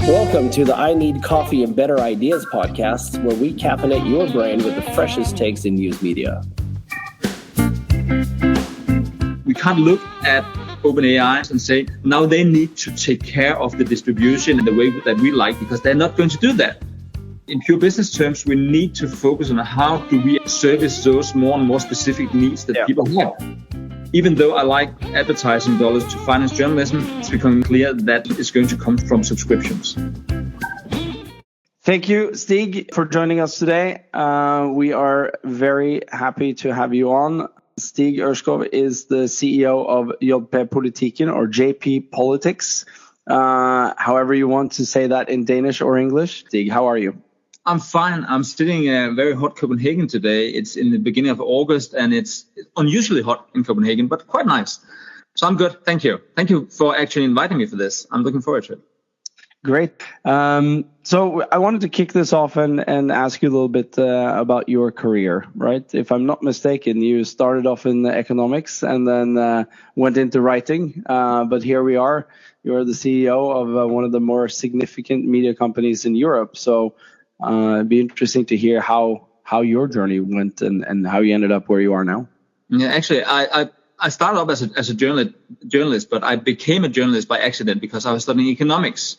Welcome to the I Need Coffee and Better Ideas podcast, where we caffeinate your brain with the freshest takes in news media. We can't look at OpenAI and say, now they need to take care of the distribution in the way that we like, because they're not going to do that. In pure business terms, we need to focus on how do we service those more and more specific needs that people have. Even though I like advertising dollars to finance journalism, it's becoming clear that it's going to come from subscriptions. Thank you, Stig, for joining us today. We are very happy to have you on. Stig Ørskov is the CEO of Politiken, or JP Politics. However you want to say that in Danish or English. Stig, how are you? I'm fine. I'm sitting in very hot Copenhagen today. It's in the beginning of August, and it's unusually hot in Copenhagen, but quite nice. So I'm good. Thank you. Thank you for actually inviting me for this. I'm looking forward to it. Great. So I wanted to kick this off and ask you a little bit about your career, right? If I'm not mistaken, you started off in economics and then went into writing. But here we are. You're the CEO of one of the more significant media companies in Europe. So it'd be interesting to hear how your journey went and how you ended up where you are now. Yeah, actually, I started off as a journalist, but I became a journalist by accident because I was studying economics.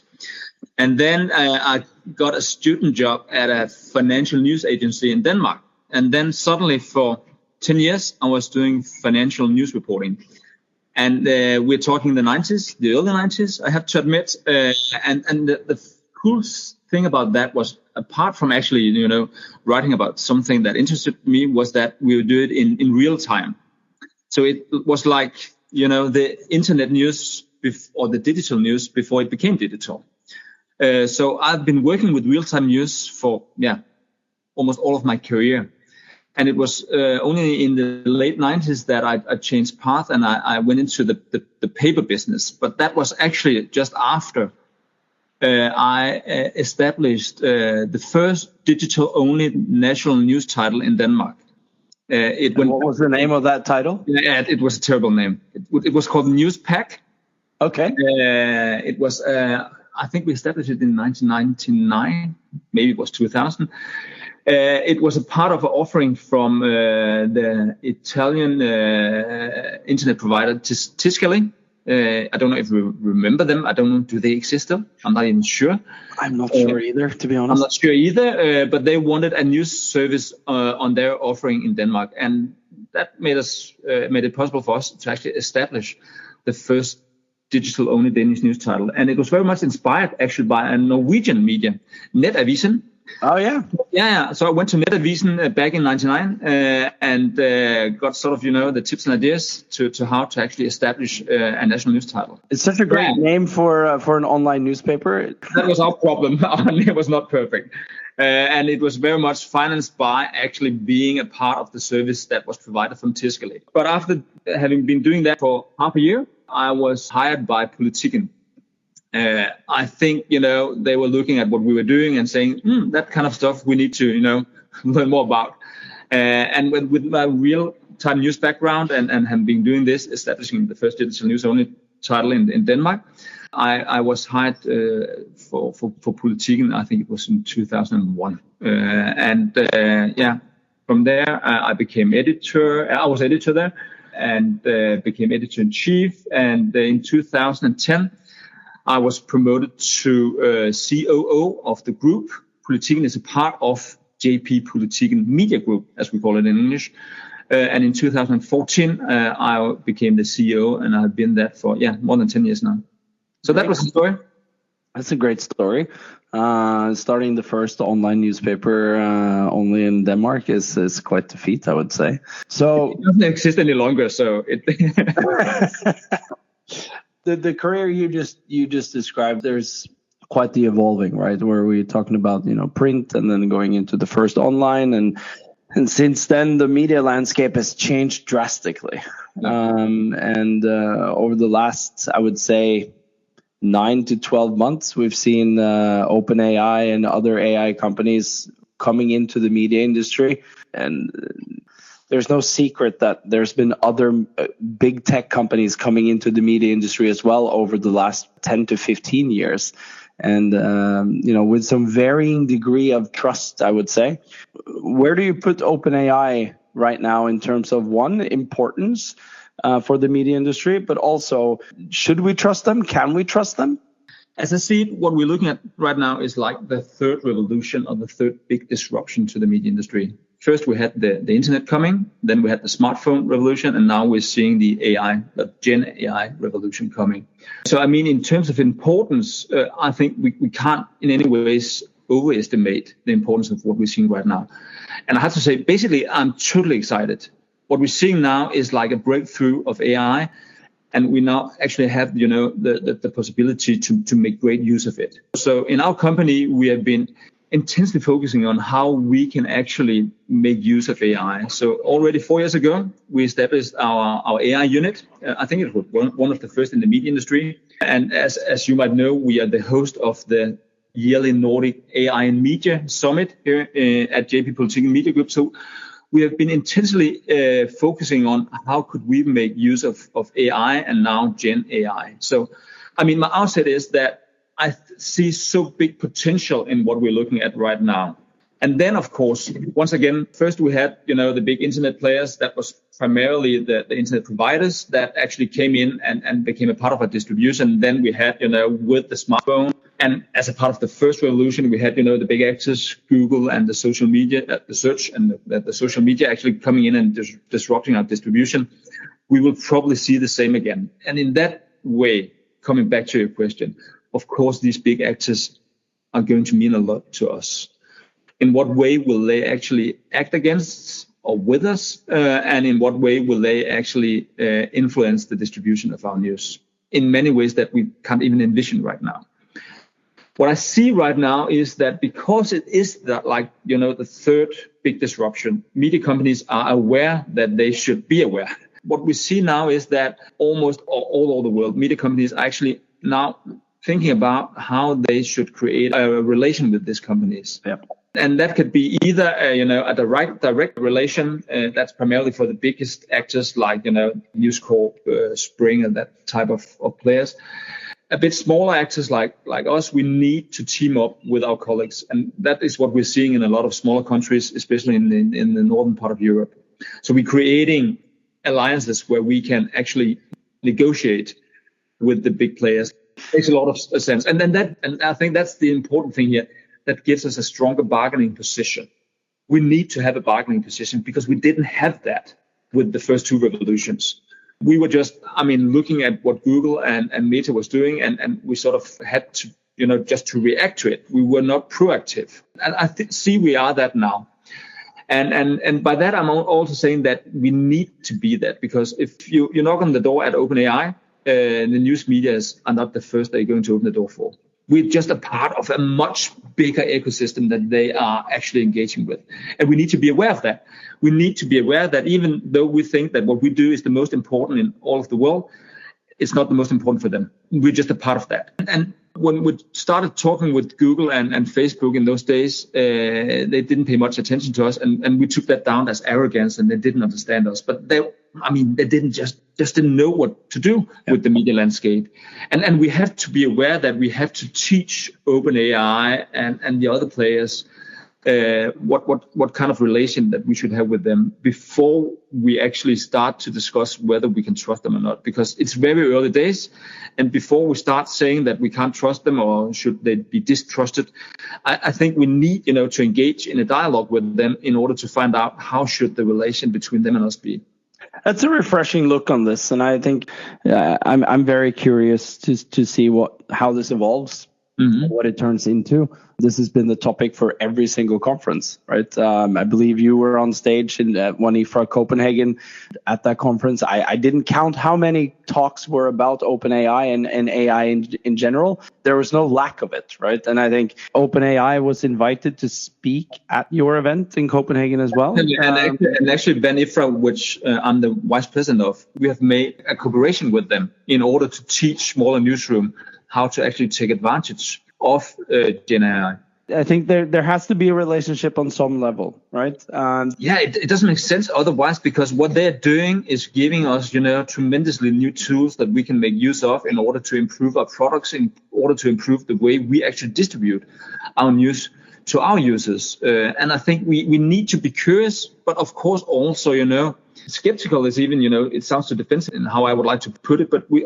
And then I got a student job at a financial news agency in Denmark. And then suddenly for 10 years, I was doing financial news reporting. And we're talking the 90s, the early 90s, I have to admit. And the coolest thing about that was, apart from actually, writing about something that interested me, was that we would do it in real time. So it was like, the internet news or the digital news before it became digital. So I've been working with real-time news for, almost all of my career. And it was only in the late 90s that I changed path and I went into the paper business. But that was actually just after I established the first digital-only national news title in Denmark. What was the name of that title? Yeah, it was a terrible name. It was called Newspack. Okay. It was, I think we established it in 1999, maybe it was 2000. It was a part of an offering from the Italian internet provider Tiscali. I don't know if you remember them. I don't know, do they exist still? I'm not even sure. I'm not sure either, to be honest. I'm not sure either, but they wanted a news service on their offering in Denmark. And that made it possible for us to actually establish the first digital-only Danish news title. And it was very much inspired actually by a Norwegian media, Netavisen. Oh, yeah. Yeah. So I went to Netavisen back in 99 and got sort of, the tips and ideas to how to actually establish a national news title. It's such a great name for an online newspaper. That was our problem. Our name was not perfect. And it was very much financed by actually being a part of the service that was provided from Tiscali. But after having been doing that for half a year, I was hired by Politiken. I think, they were looking at what we were doing and saying, that kind of stuff we need to, learn more about. And with my real-time news background and have been doing this, establishing the first digital news-only title in Denmark, I was hired for Politiken. I think it was in 2001. From there, I became editor. I was editor there and became editor-in-chief. And in 2010, I was promoted to COO of the group. Politiken is a part of JP Politiken Media Group, as we call it in English. And in 2014, I became the CEO, and I've been that for more than 10 years now. So that was the story. That's a great story. Starting the first online newspaper only in Denmark is quite the feat, I would say. So it doesn't exist any longer, so it. The career you just described, there's quite the evolving, right? Where we're talking about, print and then going into the first online. And since then, the media landscape has changed drastically. Over the last, I would say, 9 to 12 months, we've seen OpenAI and other AI companies coming into the media industry. And there's no secret that there's been other big tech companies coming into the media industry as well over the last 10 to 15 years. and with some varying degree of trust, I would say. Where do you put OpenAI right now in terms of, one, importance for the media industry, but also, should we trust them? Can we trust them? As I see it, what we're looking at right now is like the third revolution, or the third big disruption to the media industry. First, we had the internet coming, then we had the smartphone revolution, and now we're seeing the Gen AI revolution coming. So, I mean, in terms of importance, I think we can't in any ways overestimate the importance of what we're seeing right now. And I have to say, basically, I'm totally excited. What we're seeing now is like a breakthrough of AI, and we now actually have, the possibility to make great use of it. So in our company, we have been intensely focusing on how we can actually make use of AI. So already 4 years ago, we established our AI unit. I think it was one of the first in the media industry. And as you might know, we are the host of the yearly Nordic AI and Media Summit here at JP Politiken Media Group. So we have been intensely focusing on how could we make use of AI and now Gen AI. So, I mean, my outset is that I see so big potential in what we're looking at right now. And then, of course, once again, first we had, the big internet players. That was primarily the internet providers that actually came in and became a part of our distribution. Then we had, with the smartphone, and as a part of the first revolution, we had, the big actors, Google and the social media, the search and the social media actually coming in and disrupting our distribution. We will probably see the same again. And in that way, coming back to your question, of course, these big actors are going to mean a lot to us. In what way will they actually act against or with us? And in what way will they actually influence the distribution of our news? In many ways that we can't even envision right now. What I see right now is that because it is the third big disruption, media companies are aware that they should be aware. What we see now is that almost all over the world, media companies are actually now thinking about how they should create a relation with these companies. Yep. And that could be either, a direct relation. That's primarily for the biggest actors like, News Corp, Spring, and that type of players. A bit smaller actors like us, we need to team up with our colleagues. And that is what we're seeing in a lot of smaller countries, especially in the northern part of Europe. So we're creating alliances where we can actually negotiate with the big players. Makes a lot of sense. And I think that's the important thing here. That gives us a stronger bargaining position. We need to have a bargaining position because we didn't have that with the first two revolutions. We were just, looking at what Google and Meta was doing, and we sort of had to, just to react to it. We were not proactive. And I see we are that now. And by that, I'm also saying that we need to be that, because if you knock on the door at OpenAI, the news medias are not the first they're going to open the door for. We're just a part of a much bigger ecosystem that they are actually engaging with. And we need to be aware of that. We need to be aware that even though we think that what we do is the most important in all of the world, it's not the most important for them. We're just a part of that. And when we started talking with Google and Facebook in those days, they didn't pay much attention to us. And we took that down as arrogance, and they didn't understand us. But they didn't just didn't know what to do with the media landscape. And we have to be aware that we have to teach OpenAI and the other players what kind of relation that we should have with them before we actually start to discuss whether we can trust them or not. Because it's very early days, and before we start saying that we can't trust them or should they be distrusted, I think we need to engage in a dialogue with them in order to find out how should the relation between them and us be. That's a refreshing look on this, and I think I'm very curious to see how this evolves, what it turns into. This has been the topic for every single conference, right? I believe you were on stage at one IFRA Copenhagen at that conference. I didn't count how many talks were about OpenAI and AI in general. There was no lack of it, right? And I think OpenAI was invited to speak at your event in Copenhagen as well. And actually, Ben IFRA, which I'm the vice president of, we have made a cooperation with them in order to teach smaller newsroom how to actually take advantage of Gen AI. I think there has to be a relationship on some level, right? Yeah, it doesn't make sense otherwise, because what they're doing is giving us, tremendously new tools that we can make use of in order to improve our products, in order to improve the way we actually distribute our news to our users. And I think we need to be curious, but of course also, skeptical is even, it sounds too defensive in how I would like to put it, but we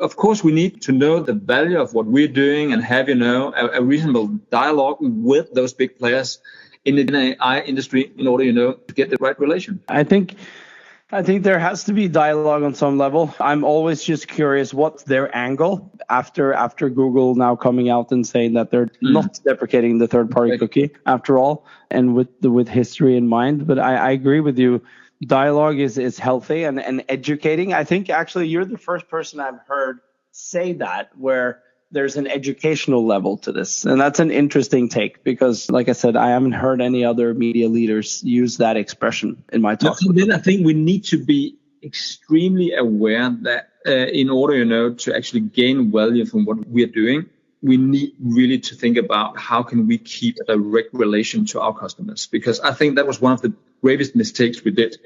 need to know the value of what we're doing and have, a reasonable dialogue with those big players in the AI industry in order, to get the right relation. I think there has to be dialogue on some level. I'm always just curious what's their angle after Google now coming out and saying that they're not deprecating the third-party cookie after all, and with history in mind. But I agree with you. Dialogue is healthy and educating. I think actually you're the first person I've heard say that, where there's an educational level to this. And that's an interesting take because, like I said, I haven't heard any other media leaders use that expression in my talk. Then I think we need to be extremely aware that in order, to actually gain value from what we're doing, we need really to think about how can we keep a direct relation to our customers, because I think that was one of the gravest mistakes we did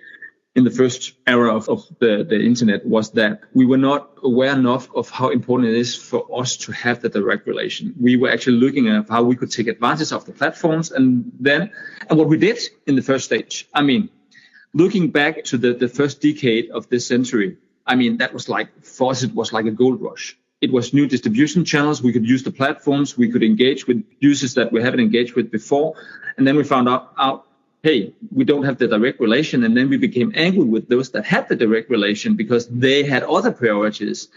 in the first era of the internet, was that we were not aware enough of how important it is for us to have the direct relation. We were actually looking at how we could take advantage of the platforms and what we did in the first stage. I mean, looking back to the first decade of this century, I mean, that was like, for us, it was like a gold rush. It was new distribution channels. We could use the platforms. We could engage with users that we haven't engaged with before. And then we found out, hey, we don't have the direct relation. And then we became angry with those that had the direct relation because they had other priorities.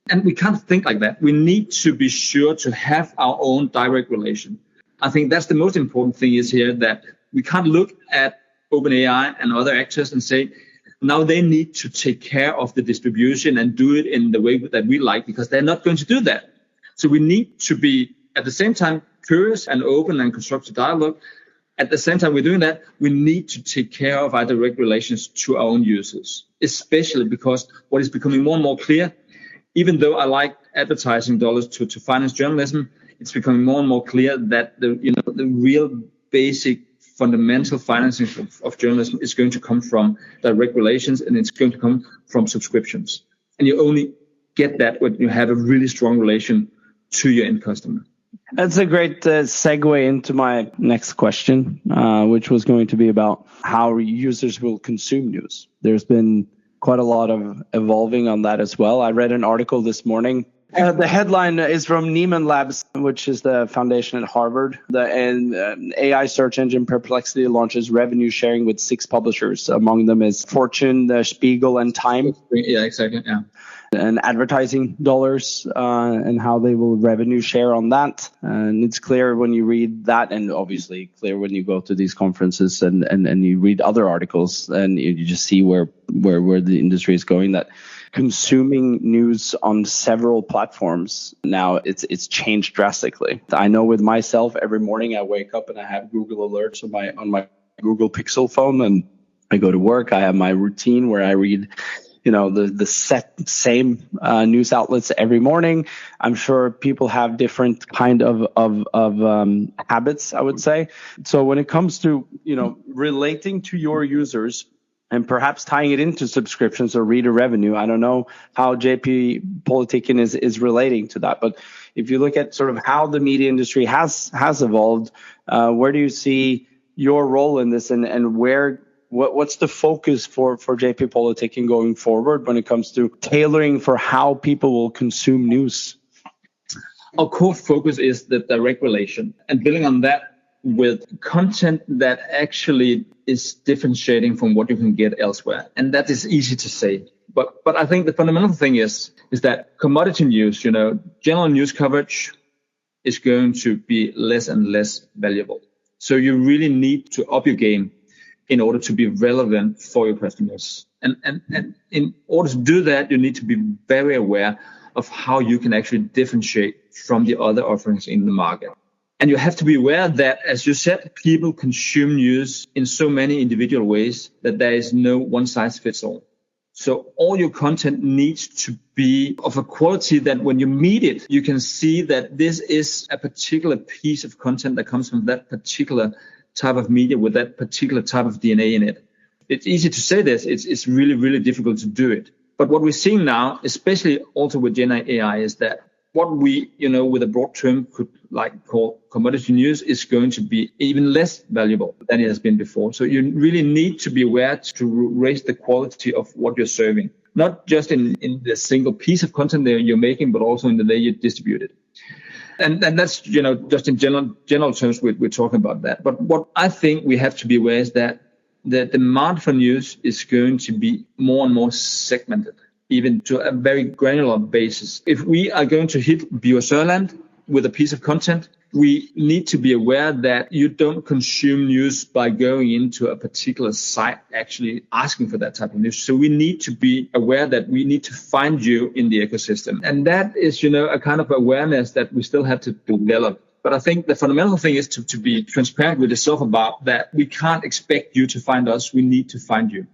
And we can't think like that. We need to be sure to have our own direct relation. I think that's the most important thing is here, that we can't look at OpenAI and other actors and say, now they need to take care of the distribution and do it in the way that we like, because they're not going to do that. So we need to be, at the same time, curious and open and constructive dialogue. At the same time we're doing that, we need to take care of our direct relations to our own users, especially because what is becoming more and more clear, even though I like advertising dollars to finance journalism, it's becoming more and more clear that the real basic fundamental financing of journalism is going to come from direct relations, and it's going to come from subscriptions. And you only get that when you have a really strong relation to your end customer. That's a great segue into my next question, which was going to be about how users will consume news. There's been quite a lot of evolving on that as well. I read an article this morning. The headline is from Nieman Labs, which is the foundation at Harvard. The AI search engine Perplexity launches revenue sharing with 6 publishers. Among them is Fortune, The Spiegel, and Time. Yeah, exactly. Yeah. And advertising dollars and how they will revenue share on that. And it's clear when you read that, and obviously clear when you go to these conferences and you read other articles, and you just see where the industry is going, that consuming news on several platforms now, it's changed drastically. I know with myself, every morning I wake up and I have Google alerts on my Google Pixel phone, and I go to work. I have my routine where I read the same news outlets every morning. I'm sure people have different kind of habits, I would say. So when it comes to relating to your users and perhaps tying it into subscriptions or reader revenue, I don't know how JP Politiken is relating to that. But if you look at sort of how the media industry has evolved, where do you see your role in this, and what's the focus for JP Politiken going forward when it comes to tailoring for how people will consume news? Our core focus is the direct relation, and building on that with content that actually is differentiating from what you can get elsewhere. And that is easy to say. But I think the fundamental thing is that commodity news, general news coverage is going to be less and less valuable. So you really need to up your game in order to be relevant for your customers. And in order to do that, you need to be very aware of how you can actually differentiate from the other offerings in the market. And you have to be aware that, as you said, people consume news in so many individual ways that there is no one size fits all. So all your content needs to be of a quality that when you meet it, you can see that this is a particular piece of content that comes from that particular type of media with that particular type of DNA in it. It's easy to say this. It's really, really difficult to do it. But what we're seeing now, especially also with Gen AI, is that what we, with a broad term could call commodity news is going to be even less valuable than it has been before. So you really need to be aware to raise the quality of what you're serving, not just in the single piece of content that you're making, but also in the way you distribute it. And that's, just in general terms, we're talking about that. But what I think we have to be aware is that the demand for news is going to be more and more segmented, even to a very granular basis. If we are going to hit Bio Sørland with a piece of content, we need to be aware that you don't consume news by going into a particular site actually asking for that type of news. So we need to be aware that we need to find you in the ecosystem. And that is, a kind of awareness that we still have to develop. But I think the fundamental thing is to be transparent with yourself about that. We can't expect you to find us. We need to find you.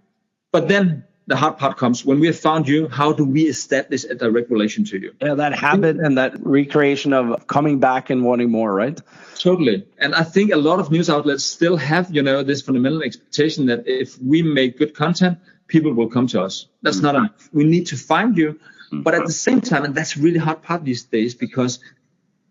But then the hard part comes when we have found you. How do we establish a direct relation to you? Yeah, that habit and that recreation of coming back and wanting more, right? Totally. And I think a lot of news outlets still have, this fundamental expectation that if we make good content, people will come to us. That's not enough. We need to find you. But at the same time, and that's really hard part these days, because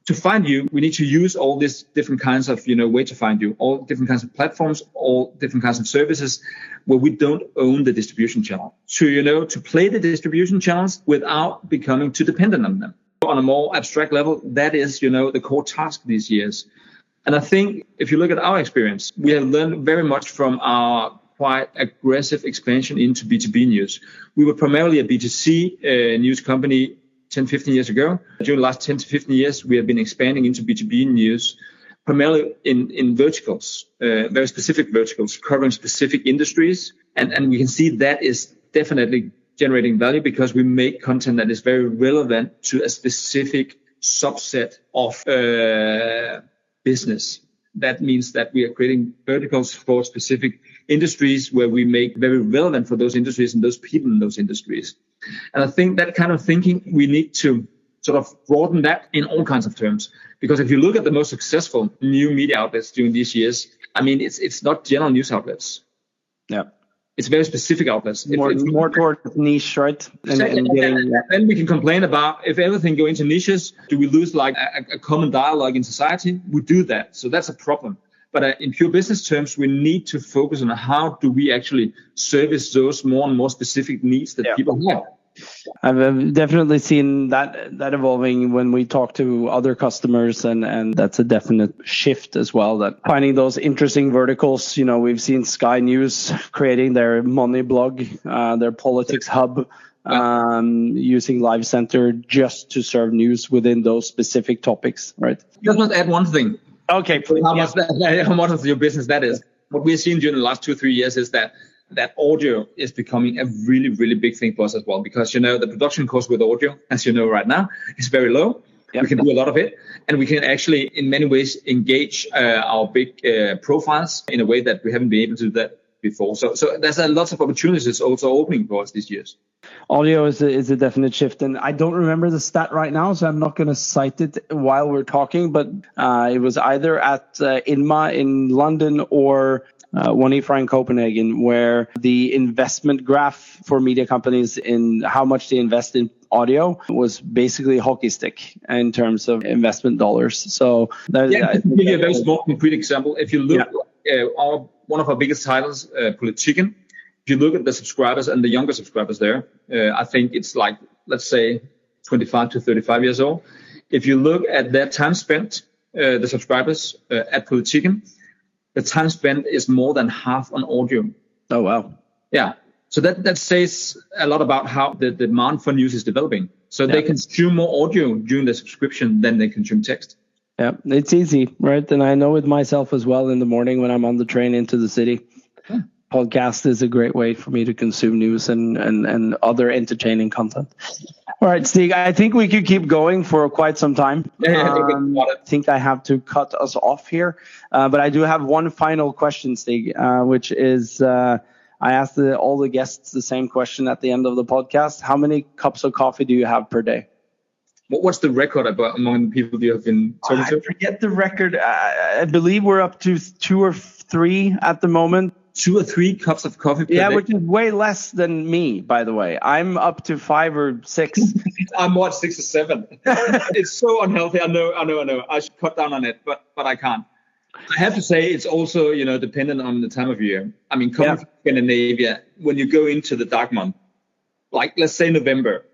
to find you, we need to use all these different kinds of, way to find you, all different kinds of platforms, all different kinds of services where we don't own the distribution channel. To, to play the distribution channels without becoming too dependent on them. On a more abstract level, that is, the core task these years. And I think if you look at our experience, we have learned very much from our quite aggressive expansion into B2B news. We were primarily a B2C news company 10, 15 years ago. During the last 10 to 15 years, we have been expanding into B2B news, primarily in verticals, very specific verticals, covering specific industries. And we can see that is definitely generating value because we make content that is very relevant to a specific subset of business. That means that we are creating verticals for specific industries where we make very relevant for those industries and those people in those industries. And I think that kind of thinking, we need to sort of broaden that in all kinds of terms. Because if you look at the most successful new media outlets during these years, I mean, it's not general news outlets. Yeah. It's very specific outlets. More towards niche, right? Then we can complain about if everything go into niches, do we lose a common dialogue in society? We do that. So that's a problem. But in pure business terms, we need to focus on how do we actually service those more and more specific needs that people have. I've definitely seen that evolving when we talk to other customers, and that's a definite shift as well. That finding those interesting verticals. We've seen Sky News creating their money blog, their politics hub, using Live Center just to serve news within those specific topics. Right. Just want to add one thing. Okay. How much of your business that is? What we've seen during the last 2-3 years is that audio is becoming a really, really big thing for us as well. Because, the production cost with audio, as you know right now, is very low. Yep. We can do a lot of it. And we can actually, in many ways, engage our big profiles in a way that we haven't been able to do that before. So there's lots of opportunities also opening for us these years. Audio is a definite shift, and I don't remember the stat right now, so I'm not going to cite it while we're talking, but it was either at INMA in London or One-Ifra in Copenhagen, where the investment graph for media companies in how much they invest in audio was basically a hockey stick in terms of investment dollars. So to give you a very small concrete example, if you look one of our biggest titles, Politiken, if you look at the subscribers and the younger subscribers there, I think it's let's say 25 to 35 years old. If you look at their time spent, the subscribers at Politiken, the time spent is more than half on audio. Oh, wow. Yeah. So that says a lot about how the demand for news is developing. So they consume more audio during the subscription than they consume text. Yeah, it's easy, right? And I know it myself as well in the morning when I'm on the train into the city. Yeah. Podcast is a great way for me to consume news and other entertaining content. All right, Stig, I think we could keep going for quite some time. I think I have to cut us off here. But I do have one final question, Stig, which is I asked all the guests the same question at the end of the podcast. How many cups of coffee do you have per day? What's the record among the people you have been talking to? I forget the record. I believe we're up to 2 or 3 at the moment. 2 or 3 cups of coffee per day? Which is way less than me, by the way. I'm up to 5 or 6. I'm more 6 or 7. It's so unhealthy. I know. I should cut down on it, but I can't. I have to say it's also, dependent on the time of year. I mean, coming from Scandinavia, when you go into the dark month, like let's say November,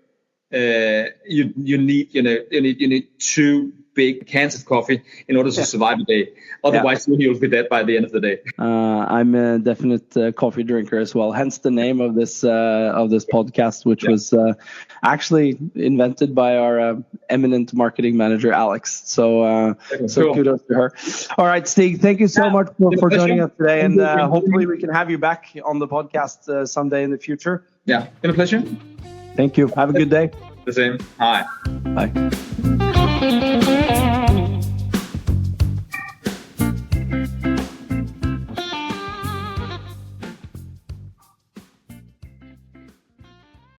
you need 2 big cans of coffee in order to survive a day. Otherwise, you'll be dead by the end of the day. I'm a definite coffee drinker as well. Hence the name of this podcast, which was actually invented by our eminent marketing manager, Alex. So kudos to her. All right, Stig, thank you so much for joining us today, and hopefully we can have you back on the podcast someday in the future. Yeah, been a pleasure. Thank you. Have a good day. The same. Hi. Bye.